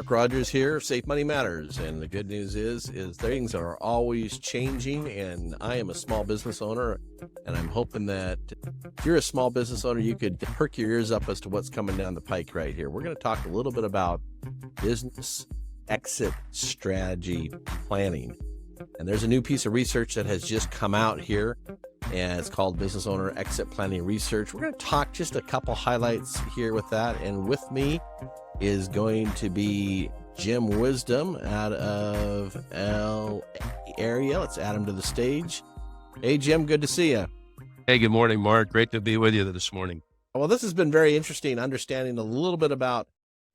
Mark Rogers here, Safe Money Matters, and the good news is things are always changing, and I am a small business owner, and I'm hoping that if you're a small business owner, you could perk your ears up as to what's coming down the pike right here. We're going to talk a little bit about business exit strategy planning, and there's a new piece of research that has just come out here, and it's called Business Owner Exit Planning Research. We're going to talk just a couple highlights here with that, and with me is going to be Jim Wisdom out of LA area. Let's add him to the stage. Hey, Jim, good to see you. Hey, good morning, Mark. Great to be with you this morning. Well, this has been very interesting, understanding a little bit about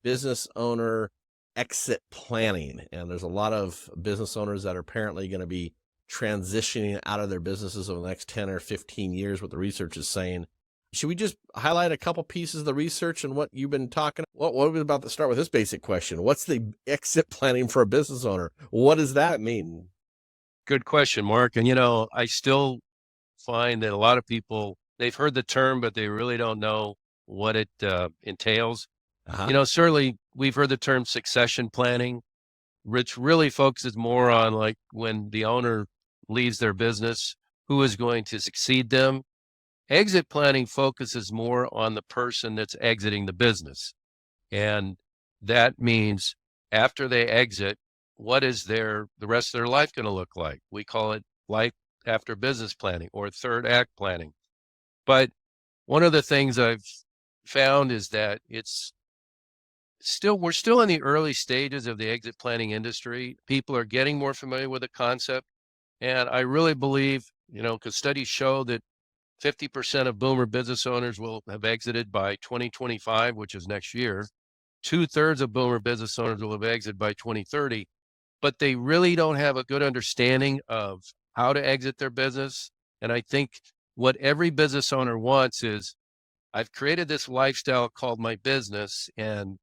business owner exit planning. And there's a lot of business owners that are apparently going to be transitioning out of their businesses over the next 10 or 15 years, what the research is saying. Should we just highlight a couple pieces of the research and what you've been talking about? What are we about to start with this basic question? What's the exit planning for a business owner? What does that mean? Good question, Mark. And, I still find that a lot of people, they've heard the term, but they really don't know what it entails. Certainly we've heard the term succession planning, which really focuses more on like when the owner leaves their business, who is going to succeed them. Exit planning focuses more on the person that's exiting the business. And that means after they exit, what is the rest of their life going to look like? We call it life after business planning or third act planning. But one of the things I've found is that we're still in the early stages of the exit planning industry. People are getting more familiar with the concept. And I really believe, because studies show that 50% of boomer business owners will have exited by 2025, which is next year. 2/3 of boomer business owners will have exited by 2030, but they really don't have a good understanding of how to exit their business. And I think what every business owner wants is, I've created this lifestyle called my business, and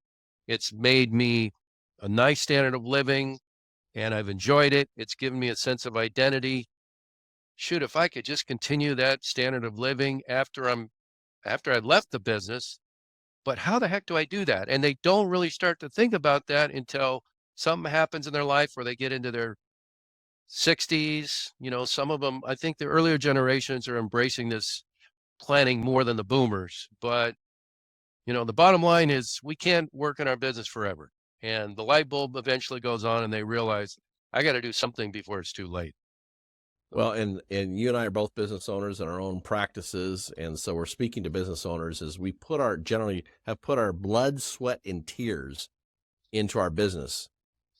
it's made me a nice standard of living, and I've enjoyed it. It's given me a sense of identity. Shoot, if I could just continue that standard of living after I left the business, but how the heck do I do that? And they don't really start to think about that until something happens in their life where they get into their 60s. Some of them, I think the earlier generations are embracing this planning more than the boomers. But, the bottom line is we can't work in our business forever. And the light bulb eventually goes on and they realize, I got to do something before it's too late. Well, and you and I are both business owners in our own practices. And so we're speaking to business owners as we generally have put our blood, sweat, and tears into our business,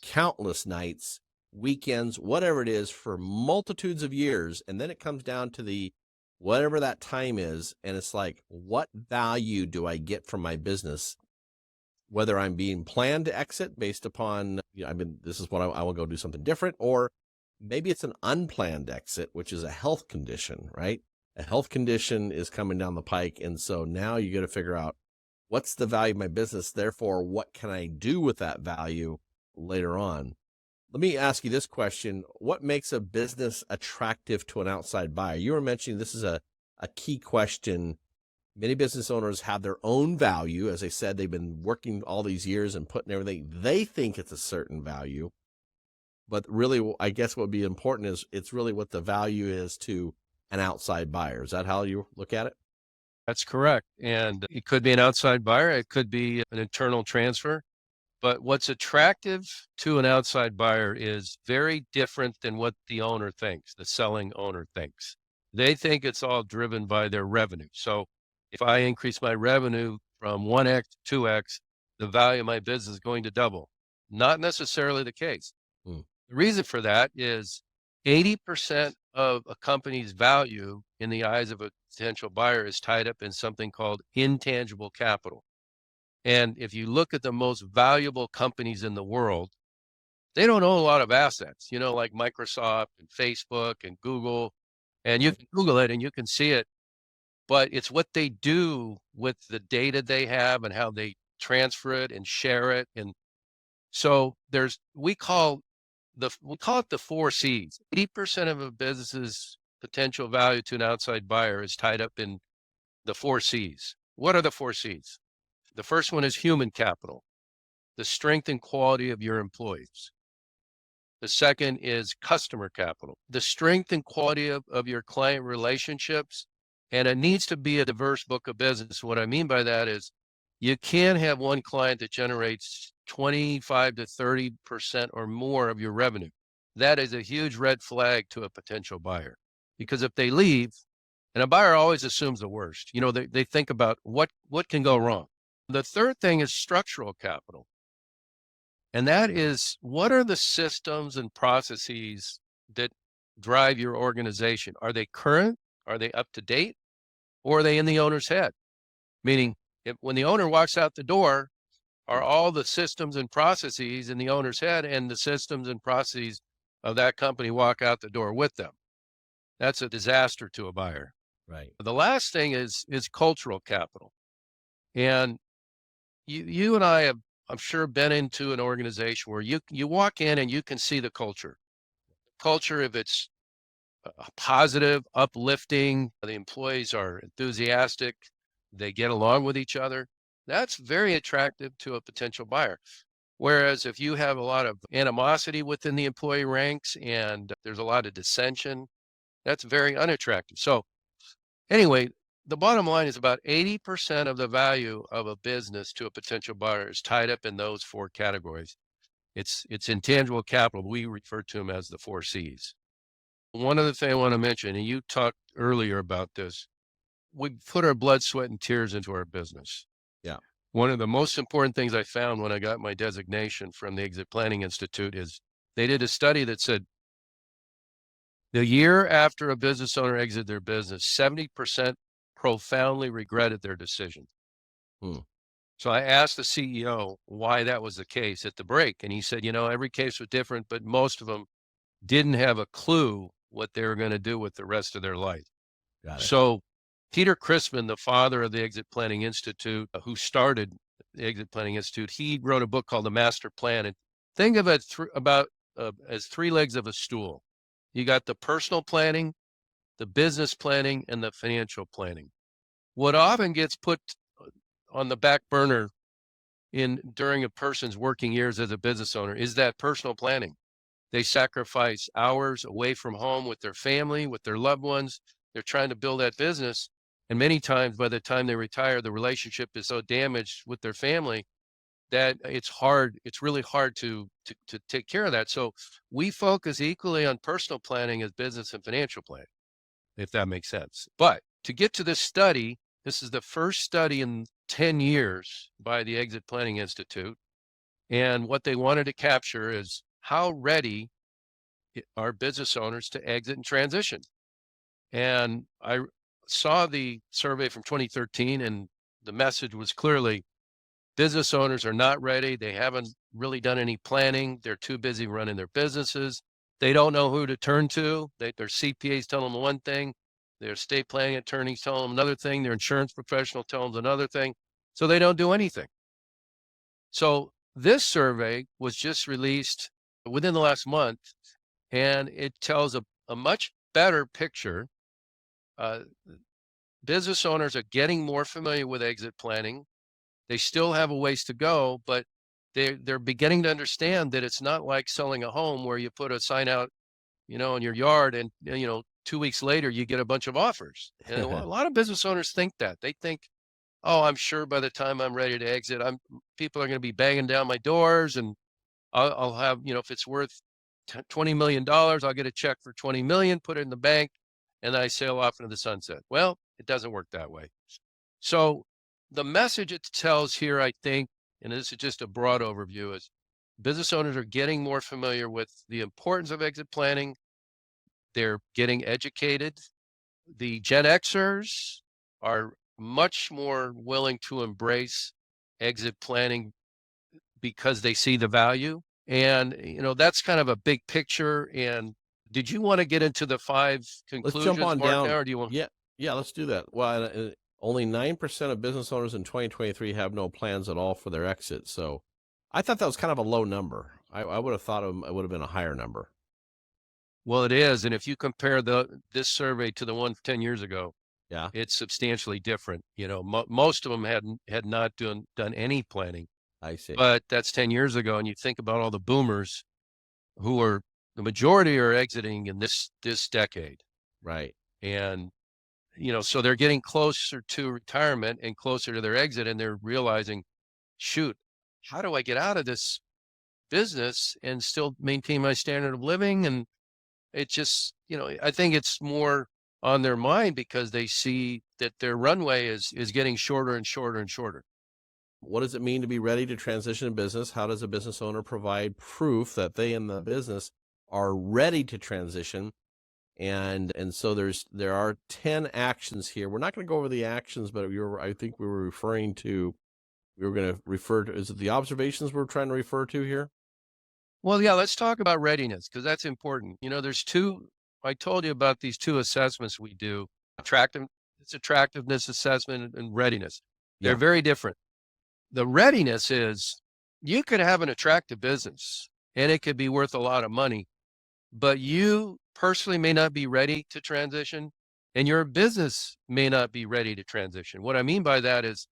countless nights, weekends, whatever it is, for multitudes of years. And then it comes down to whatever that time is. And it's like, what value do I get from my business? Whether I'm being planned to exit based upon, this is what I will go do something different, or maybe it's an unplanned exit, which is a health condition, right? A health condition is coming down the pike. And so now you got to figure out what's the value of my business. Therefore, what can I do with that value later on? Let me ask you this question. What makes a business attractive to an outside buyer? You were mentioning this is a key question. Many business owners have their own value. As I said, they've been working all these years and putting everything. They think it's a certain value. But really, I guess what would be important is it's really what the value is to an outside buyer. Is that how you look at it? That's correct. And it could be an outside buyer. It could be an internal transfer. But what's attractive to an outside buyer is very different than what the owner thinks, the selling owner thinks. They think it's all driven by their revenue. So if I increase my revenue from 1x to 2x, the value of my business is going to double. Not necessarily the case. The reason for that is 80% of a company's value in the eyes of a potential buyer is tied up in something called intangible capital. And if you look at the most valuable companies in the world, they don't own a lot of assets, like Microsoft and Facebook and Google. And you can Google it and you can see it. But it's what they do with the data they have and how they transfer it and share it. And so we call it the 4 C's. 80% of a business's potential value to an outside buyer is tied up in the 4 C's. What are the 4 C's? The first one is human capital. the strength and quality of your employees. The second is customer capital, the strength and quality of your client relationships. And it needs to be a diverse book of business. What I mean by that is you can't have one client that generates 25 to 30% or more of your revenue. That is a huge red flag to a potential buyer, because if they leave, and a buyer always assumes the worst, they think about what can go wrong. The third thing is structural capital. And that is, what are the systems and processes that drive your organization? Are they current? Are they up to date? Or are they in the owner's head? Meaning, when the owner walks out the door, are all the systems and processes in the owner's head, and the systems and processes of that company walk out the door with them? That's a disaster to a buyer. Right. The last thing is cultural capital. And you and I have, I'm sure, been into an organization where you walk in and you can see the culture. Culture, if it's positive, uplifting, the employees are enthusiastic, they get along with each other, that's very attractive to a potential buyer. Whereas if you have a lot of animosity within the employee ranks and there's a lot of dissension, that's very unattractive. So anyway, the bottom line is about 80% of the value of a business to a potential buyer is tied up in those four categories. It's intangible capital. We refer to them as the 4 C's. One other thing I want to mention, and you talked earlier about this, we put our blood, sweat, and tears into our business. Yeah. One of the most important things I found when I got my designation from the Exit Planning Institute is they did a study that said the year after a business owner exited their business, 70% profoundly regretted their decision. So I asked the CEO why that was the case at the break. And he said, every case was different, but most of them didn't have a clue what they were going to do with the rest of their life. Got it. So Peter Crispin, the father of the Exit Planning Institute, who started the Exit Planning Institute, he wrote a book called The Master Plan. And think of it as 3 legs of a stool. You got the personal planning, the business planning, and the financial planning. What often gets put on the back burner during a person's working years as a business owner is that personal planning. They sacrifice hours away from home with their family, with their loved ones. They're trying to build that business. And many times by the time they retire, the relationship is so damaged with their family that it's really hard to take care of that. So we focus equally on personal planning as business and financial planning, if that makes sense. But to get to this study, this is the first study in 10 years by the Exit Planning Institute. And what they wanted to capture is how ready are business owners to exit and transition. And I saw the survey from 2013, and the message was clearly business owners are not ready. They haven't really done any planning. They're too busy running their businesses. They don't know who to turn to. Their CPAs tell them one thing. Their estate planning attorneys tell them another thing. Their insurance professional tells them another thing. So they don't do anything. So this survey was just released within the last month, and it tells a much better picture. Business owners are getting more familiar with exit planning. They still have a ways to go, but they're beginning to understand that it's not like selling a home where you put a sign out, in your yard, and 2 weeks later you get a bunch of offers. And a lot of business owners think that. They think, oh, I'm sure by the time I'm ready to exit, people are going to be banging down my doors, and I'll have, if it's worth $20 million, I'll get a check for 20 million, put it in the bank, and then I sail off into the sunset. Well, it doesn't work that way. So the message it tells here, I think, and this is just a broad overview, is business owners are getting more familiar with the importance of exit planning. They're getting educated. The Gen Xers are much more willing to embrace exit planning because they see the value. And, that's kind of a big picture. And did you want to get into the 5 conclusions, Let's jump on Mark, down. now, or do you want? Yeah, let's do that. Well, only 9% of business owners in 2023 have no plans at all for their exit. So I thought that was kind of a low number. I would have thought it would have been a higher number. Well, it is. And if you compare this survey to the one 10 years ago, Yeah. it's substantially different. Most of them had not done any planning. I see. But that's 10 years ago. And you think about all the boomers who are, the majority are exiting in this decade. Right. And, so they're getting closer to retirement and closer to their exit, and they're realizing, shoot, how do I get out of this business and still maintain my standard of living? And it just, I think it's more on their mind because they see that their runway is getting shorter and shorter and shorter. What does it mean to be ready to transition in business? How does a business owner provide proof that they in the business are ready to transition? And so there are 10 actions here. We're not going to go over the actions, but I think we were referring to, we were going to refer to, is it the observations we're trying to refer to here? Well, yeah, let's talk about readiness because that's important. There's two, I told you about these two assessments we do. It's attractiveness assessment and readiness. They're Yeah. very different. The readiness is you could have an attractive business and it could be worth a lot of money, but you personally may not be ready to transition and your business may not be ready to transition. What I mean by that is,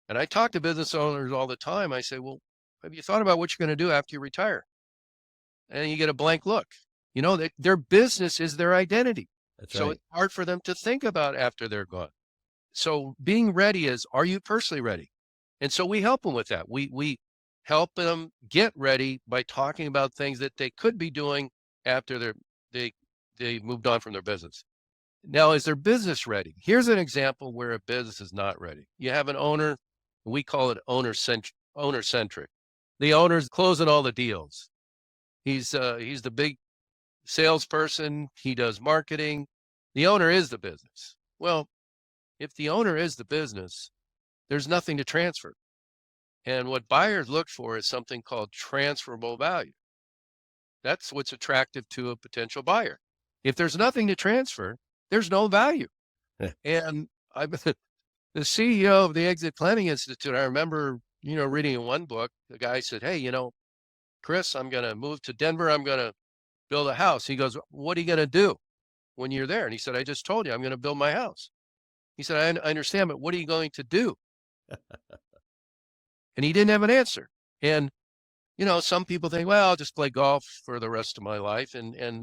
and I talk to business owners all the time, I say, well, have you thought about what you're going to do after you retire? And you get a blank look. Their business is their identity. That's So right. it's hard for them to think about after they're gone. So being ready is, are you personally ready? And so we help them with that. We help them get ready by talking about things that they could be doing after they moved on from their business. Now, is their business ready? Here's an example where a business is not ready. You have an owner, we call it owner-centric. The owner's closing all the deals. He's the big salesperson. He does marketing. The owner is the business. Well, if the owner is the business, there's nothing to transfer. And what buyers look for is something called transferable value. That's what's attractive to a potential buyer. If there's nothing to transfer, there's no value. And I'm the CEO of the Exit Planning Institute. I remember, reading in one book, the guy said, hey, Chris, I'm going to move to Denver. I'm going to build a house. He goes, what are you going to do when you're there? And he said, I just told you, I'm going to build my house. He said, I understand, but what are you going to do? And he didn't have an answer. And, some people think, well, I'll just play golf for the rest of my life.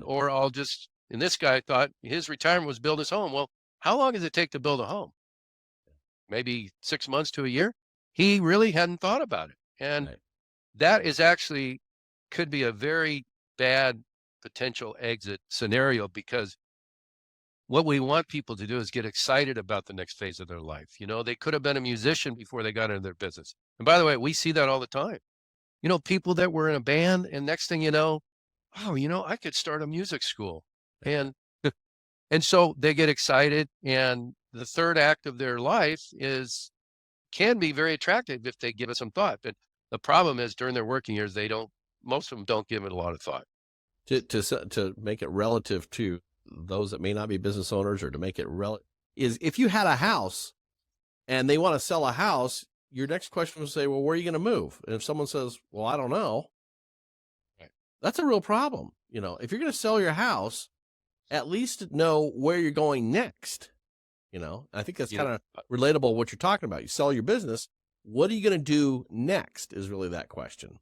Or I'll just, and this guy thought his retirement was build his home. Well, how long does it take to build a home? Maybe 6 months to a year. He really hadn't thought about it. And Right. that is actually could be a very bad potential exit scenario because what we want people to do is get excited about the next phase of their life. They could have been a musician before they got into their business. And by the way, we see that all the time. People that were in a band and next thing you know, oh, I could start a music school. And and so they get excited and the third act of their life can be very attractive if they give it some thought. But the problem is during their working years, most of them don't give it a lot of thought. To make it relative to those that may not be business owners, or to make it is if you had a house and they want to sell a house, your next question would say, well, where are you going to move? And if someone says, well, I don't know, Right. that's a real problem. If you're going to sell your house, at least know where you're going next. I think that's kind of relatable what you're talking about. You sell your business. What are you going to do next is really that question.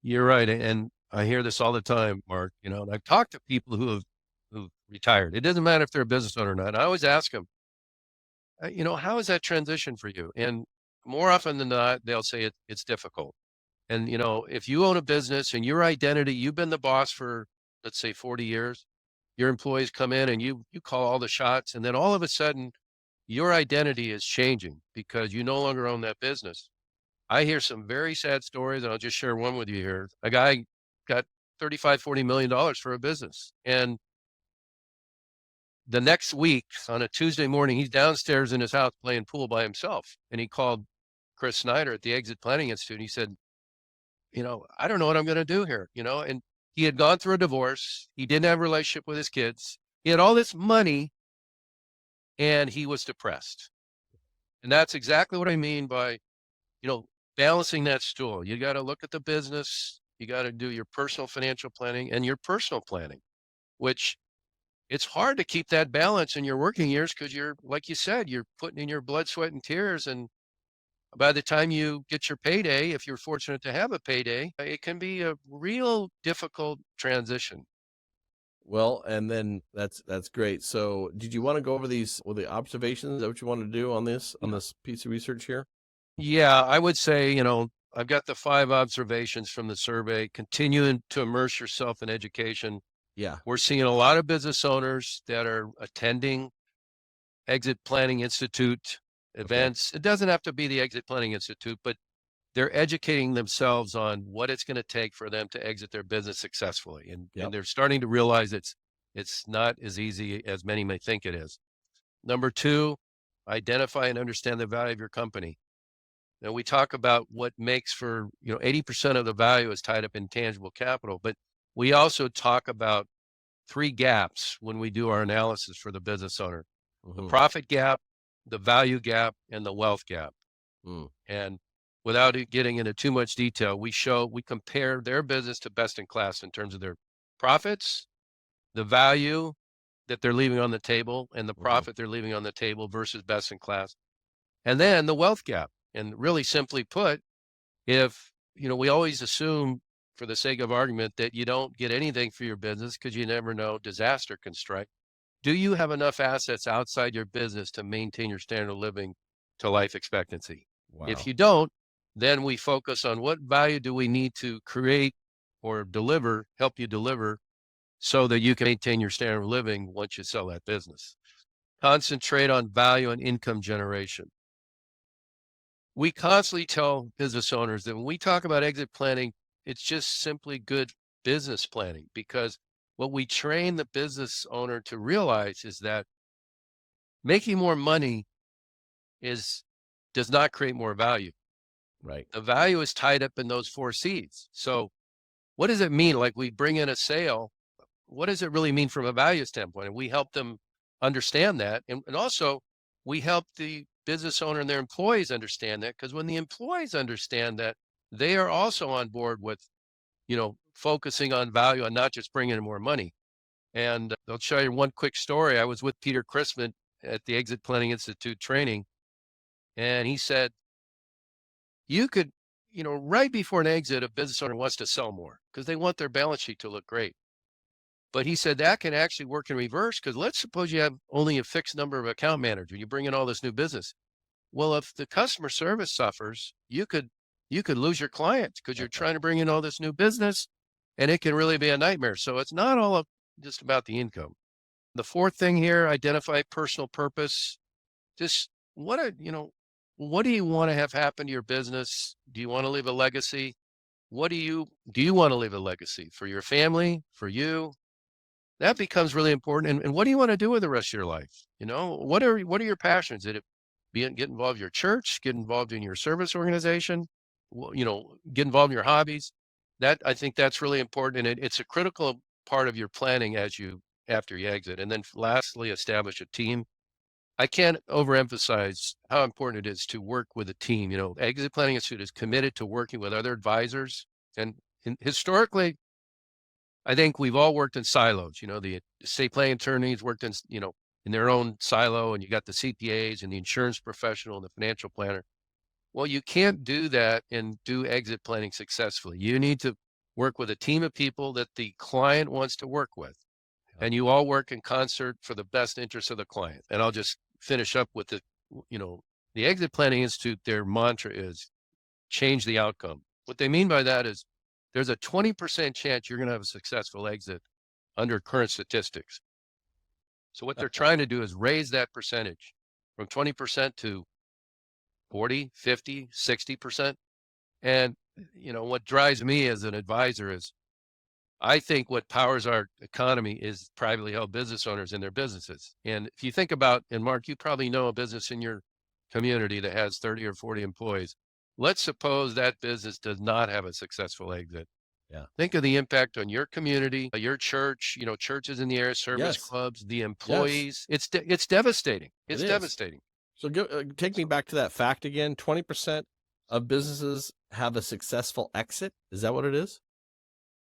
You're right. And I hear this all the time, Mark, and I've talked to people who've retired. It doesn't matter if they're a business owner or not. I always ask them, how is that transition for you? And more often than not, they'll say it's difficult. And, if you own a business and your identity, you've been the boss for, let's say 40 years, your employees come in and you call all the shots. And then all of a sudden your identity is changing because you no longer own that business. I hear some very sad stories and I'll just share one with you here. A guy got $35-40 million for a business. And the next week on a Tuesday morning, he's downstairs in his house playing pool by himself. And he called Chris Snyder at the Exit Planning Institute. And he said, I don't know what I'm going to do here, and he had gone through a divorce. He didn't have a relationship with his kids. He had all this money and he was depressed. And that's exactly what I mean by, balancing that stool. You got to look at the business. You got to do your personal financial planning and your personal planning, which it's hard to keep that balance in your working years because you're, like you said, you're putting in your blood, sweat, and tears. And by the time you get your payday, if you're fortunate to have a payday, it can be a real difficult transition. Well, and then that's great. So, did you want to go over these the observations? Is that what you want to do on this piece of research here? Yeah, I would say, I've got the 5 observations from the survey. Continuing to immerse yourself in education. Yeah. We're seeing a lot of business owners that are attending Exit Planning Institute Okay. events. It doesn't have to be the Exit Planning Institute, but they're educating themselves on what it's going to take for them to exit their business successfully. And Yep. they're starting to realize it's not as easy as many may think it is. Number 2, identify and understand the value of your company. Now we talk about what makes for, 80% of the value is tied up in tangible capital, but we also talk about 3 gaps when we do our analysis for the business owner: the Mm-hmm. profit gap, the value gap, and the wealth gap. Mm. And without getting into too much detail, we compare their business to best in class in terms of their profits, the value that they're leaving on the table, and the Mm-hmm. profit they're leaving on the table versus best in class. And then the wealth gap. And really simply put, if, we always assume for the sake of argument that you don't get anything for your business because you never know, disaster can strike. Do you have enough assets outside your business to maintain your standard of living to life expectancy? If Wow. you don't, then we focus on what value do we need to create or deliver, help you deliver, so that you can maintain your standard of living once you sell that business. Concentrate on value and income generation. We constantly tell business owners that when we talk about exit planning, it's just simply good business planning, because what we train the business owner to realize is that making more money does not create more value. Right. The value is tied up in those 4 C's. So what does it mean? Like, we bring in a sale, what does it really mean from a value standpoint? And we help them understand that. And also we help the business owner and their employees understand that, because when the employees understand that, they are also on board with, focusing on value and not just bringing in more money. And I'll show you one quick story. I was with Peter Chrisman at the Exit Planning Institute training, and he said, you could, right before an exit, a business owner wants to sell more because they want their balance sheet to look great. But he said that can actually work in reverse, because let's suppose you have only a fixed number of account managers, you bring in all this new business. Well, if the customer service suffers, you could lose your clients because you're trying to bring in all this new business, and it can really be a nightmare. So it's not just about the income. The 4th thing here: identify personal purpose. Just what do you want to have happen to your business? Do you want to leave a legacy? What do you want to leave a legacy for your family, for you? That becomes really important. And what do you want to do with the rest of your life? What are your passions? Did it get involved in your church, get involved in your service organization, get involved in your hobbies? I think that's really important. And it's a critical part of your planning after you exit. And then lastly, establish a team. I can't overemphasize how important it is to work with a team. Exit Planning Institute is committed to working with other advisors. And historically, I think we've all worked in silos. The estate planning attorneys worked in their own silo, and you got the CPAs and the insurance professional and the financial planner. Well, you can't do that and do exit planning successfully. You need to work with a team of people that the client wants to work with, and you all work in concert for the best interest of the client. And I'll just finish up with the Exit Planning Institute, their mantra is change the outcome. What they mean by that is there's a 20% chance you're going to have a successful exit under current statistics. So what they're trying to do is raise that percentage from 20% to 40, 50, 60%. And, what drives me as an advisor is I think what powers our economy is privately held business owners and their businesses. And if you think about, and Mark, you probably know a business in your community that has 30 or 40 employees. Let's suppose that business does not have a successful exit. Yeah. Think of the impact on your community, your church, churches in the area, service Yes. clubs, the Yes. employees. It's devastating. It It's is. devastating. So take me back to that fact again. 20% of businesses have a successful exit. Is that what it is?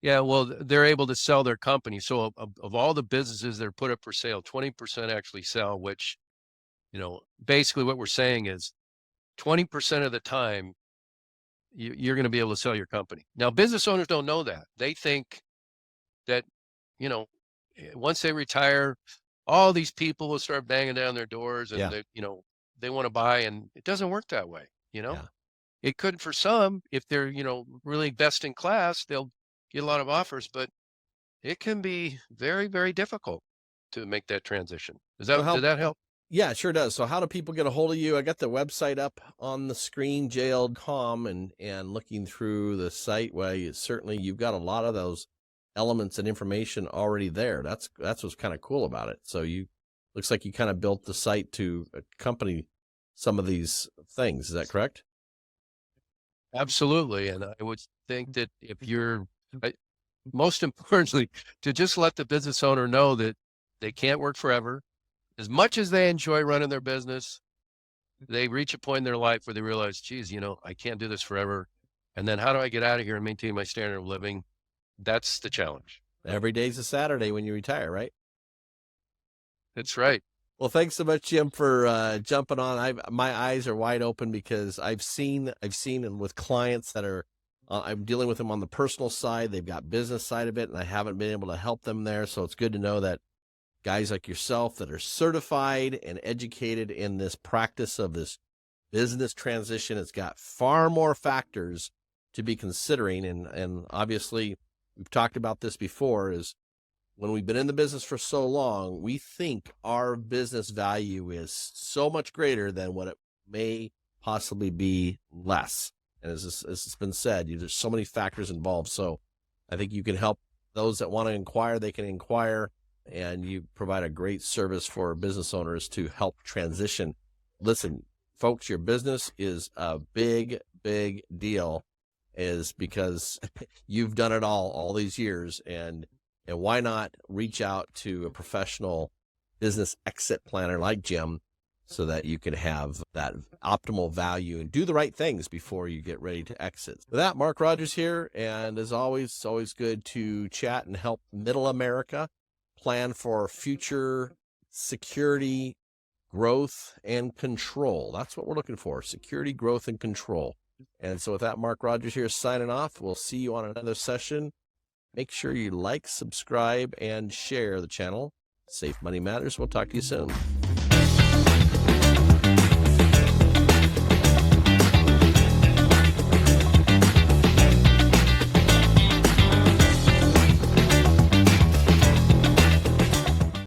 Yeah, well, they're able to sell their company. So of all the businesses that are put up for sale, 20% actually sell, which, basically what we're saying is 20% of the time, you're going to be able to sell your company. Now, business owners don't know that. They think that, you know, once they retire, all these people will start banging down their doors and Yeah. they, they want to buy, and it doesn't work that way. Yeah. It could for some, if they're, really best in class, they'll get a lot of offers, but it can be very, very difficult to make that transition. Does that help? Yeah, it sure does. So how do people get a hold of you? I got the website up on the screen, JL.com, and looking through the site, well, you've got a lot of those elements and information already there. That's what's kind of cool about it. So looks like you kind of built the site to accompany some of these things. Is that correct? Absolutely. And I would think that most importantly, to just let the business owner know that they can't work forever. As much as they enjoy running their business, they reach a point in their life where they realize, geez, I can't do this forever. And then how do I get out of here and maintain my standard of living? That's the challenge. Every day's a Saturday when you retire, right? That's right. Well, thanks so much, Jim, for jumping on. My eyes are wide open because I've seen and with clients that are, I'm dealing with them on the personal side. They've got business side of it, and I haven't been able to help them there. So it's good to know that guys like yourself that are certified and educated in this practice of this business transition, it's got far more factors to be considering. And obviously, we've talked about this before, is when we've been in the business for so long, we think our business value is so much greater than what it may possibly be less. And as it's been said, there's so many factors involved. So I think you can help those that want to inquire, they can inquire, and you provide a great service for business owners to help transition. Listen, folks, your business is a big, big deal, is because you've done it all these years, and why not reach out to a professional business exit planner like Jim so that you can have that optimal value and do the right things before you get ready to exit. With that, Mark Rogers here, and as always, it's always good to chat and help Middle America plan for future security, growth, and control. That's what we're looking for: security, growth, and control. And so with that, Mark Rogers here signing off. We'll see you on another session. Make sure you like, subscribe, and share the channel. Safe Money Matters. We'll talk to you soon.